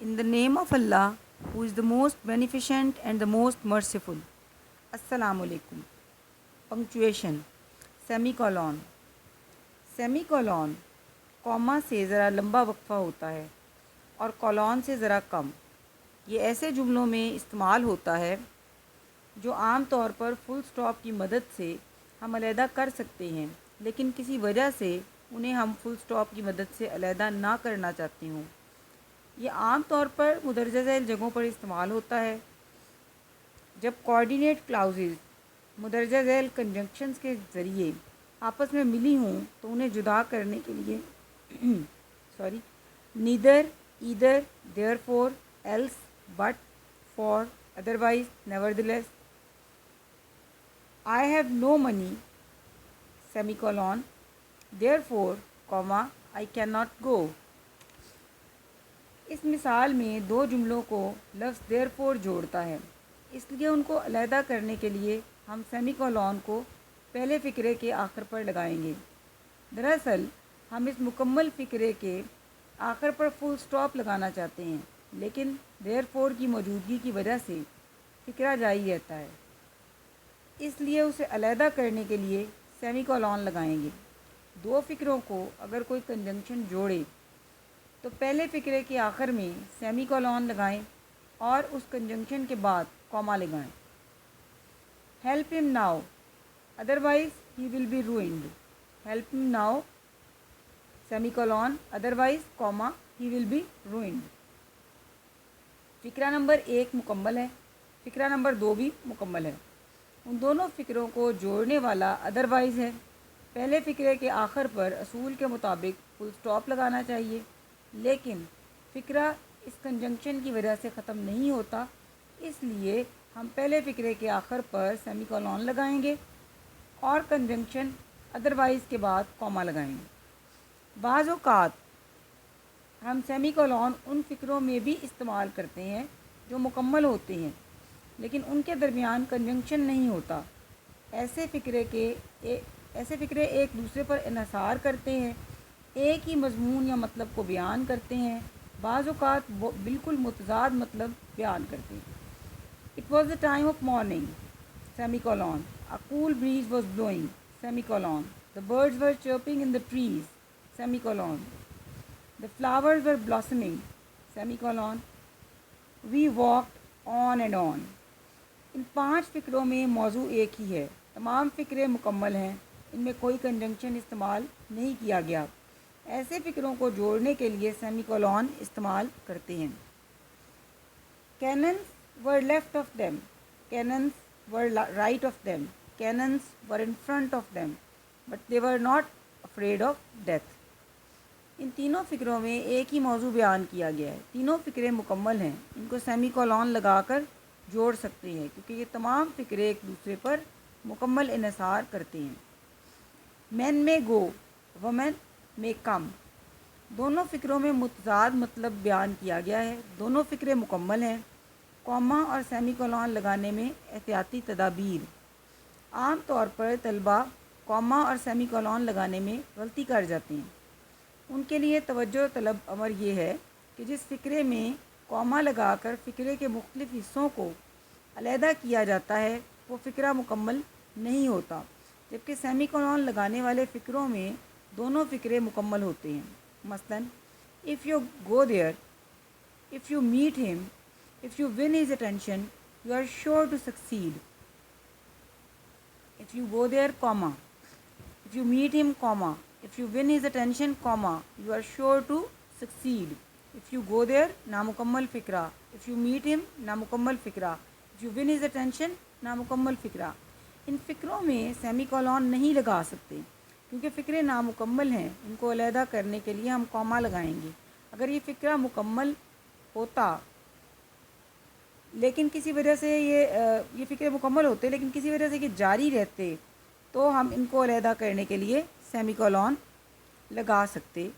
In the name of Allah, who is the most beneficent and the most merciful. Assalamu alaikum. Punctuation. Semicolon. Semicolon comma से ज़रा लंबा वक्फ़ा होता है और colon से ज़रा कम। ये ऐसे जुमलों में इस्तेमाल होता है जो आम तौर पर फुल स्टॉप की मदद से हम अलहदा कर सकते हैं, लेकिन किसी वजह से उन्हें हम फुल स्टॉप की मदद से अलहदा ना करना चाहते हों। ये आम तौर पर मुदरजा ज़ैल जगहों पर इस्तेमाल होता है जब कोऑर्डिनेट क्लाउज़ेज़ मुदरजा ज़ैल कंजंक्शंस के ज़रिए आपस में मिली हों तो उन्हें जुदा करने के लिए neither, either, therefore, else, but, for, otherwise, nevertheless. I have no money semicolon therefore comma I can not go. इस मिसाल में दो जुमलों को लफ्ज़ देयरफॉर जोड़ता है, इसलिए उनको अलहदा करने के लिए हम सेमीकोलॉन को पहले फ़िक्रे के आखिर पर लगाएंगे। दरअसल हम इस मुकम्मल फ़िक्रे के आखिर पर फुल स्टॉप लगाना चाहते हैं, लेकिन देयरफॉर की मौजूदगी की वजह से फ़िक्रा जारी रहता है, इसलिए उसे अलहदा करने के लिए सेमीकोलॉन लगाएंगे। दो फ़िक्रों को अगर कोई कंजंक्शन जोड़े तो पहले फ़िक्रे के आखिर में सेमीकोलॉन लगाएं और उस कंजंक्शन के बाद कॉमा लगाएं। Help him now otherwise he will be ruined. Help him now semicolon otherwise comma he will be ruined. फ़िक्रा नंबर 1 मुकम्मल है, फ़िक्रा नंबर 2 भी मुकम्मल है। उन दोनों फ़िक्रों को जोड़ने वाला अदरवाइज़ है। पहले फ़िक्रे के आखिर पर असूल के मुताबिक फुल स्टॉप लगाना चाहिए, लेकिन फ़िक्रा इस कंजंक्शन की वजह से ख़त्म नहीं होता, इसलिए हम पहले फ़िक्रे के आखिर पर सेमीकोलॉन लगाएंगे और कंजंक्शन अदरवाइज़ के बाद कॉमा लगाएंगे। बाज़ औक़ात हम सेमीकोलॉन उन फ़िक्रों में भी इस्तेमाल करते हैं जो मुकम्मल होते हैं, लेकिन उनके दरमियान कंजंक्शन नहीं होता। ऐसे फ़िक्रे एक दूसरे पर इन्हिसार करते हैं, एक ही मज़मून या मतलब को बयान करते हैं, बाज़ औक़ात बिल्कुल मुतज़ाद मतलब बयान करते हैं। It was the time of morning semicolon, a cool breeze was blowing semicolon, the birds were chirping in the trees semicolon, the flowers were blossoming semicolon, we walked on and on. इन 5 फ़िक्रों में मौजू एक ही है, तमाम फ़िक्रे मुकम्मल हैं, इनमें कोई कंजंक्शन इस्तेमाल नहीं किया गया। ऐसे फ़िक्रों को जोड़ने के लिए सेमीकोलॉन इस्तेमाल करते हैं। Cannons were left of them, cannons were right of them, cannons were in front of them, but they were not afraid of death. इन तीनों फ़िक्रों में एक ही मौजू बयान किया गया है, तीनों फ़िक्रे मुकम्मल हैं, इनको सेमीकोलॉन लगाकर जोड़ सकते हैं क्योंकि ये तमाम फ़िक्रे एक दूसरे पर मुकम्मल इन्हिसार करते हैं। मैन में गो, वमेन में कम। दोनों फ़िक्रों में मुतज़ाद मतलब बयान किया गया है, दोनों फ़िक्रे मुकम्मल हैं। कॉमा और सेमीकोलॉन लगाने में एहतियाती तदाबीर। आम तौर पर तलबा कॉमा और सेमीकोलॉन लगाने में गलती कर जाते हैं। उनके लिए तवज्जो तलब अमर ये है कि जिस फ़िक्रे में कॉमा लगाकर फ़िक्रे के मुख्तलिफ़ हिस्सों को अलहदा किया जाता है वो फ़िक्रा मुकम्मल नहीं होता, जबकि सेमीकोलॉन लगाने वाले फ़िक्रों में दोनों फ़िक्रे मुकम्मल होते हैं। मसलन, if you go there, if you meet him, if you win his attention, you are sure to succeed. If you go there comma, if you meet him comma, if you win his attention comma, you are sure to succeed. If you go there नामुकम्मल फ़िक्रा, if you meet him नामुकम्मल फ़िक्रा, if you win his attention नामुकम्मल फ़िक्रा। इन फ़िक्रों में semicolon नहीं लगा सकते क्योंकि फ़िक्रे नामुकम्मल हैं, इनको अलहदा करने के लिए हम कॉमा लगाएंगे। अगर ये फ़िक्रा मुकम्मल होता लेकिन किसी वजह से ये फ़िक्रे मुकम्मल होते लेकिन किसी वजह से ये जारी रहते तो हम इनको अलहदा करने के लिए सेमीकोलॉन लगा सकते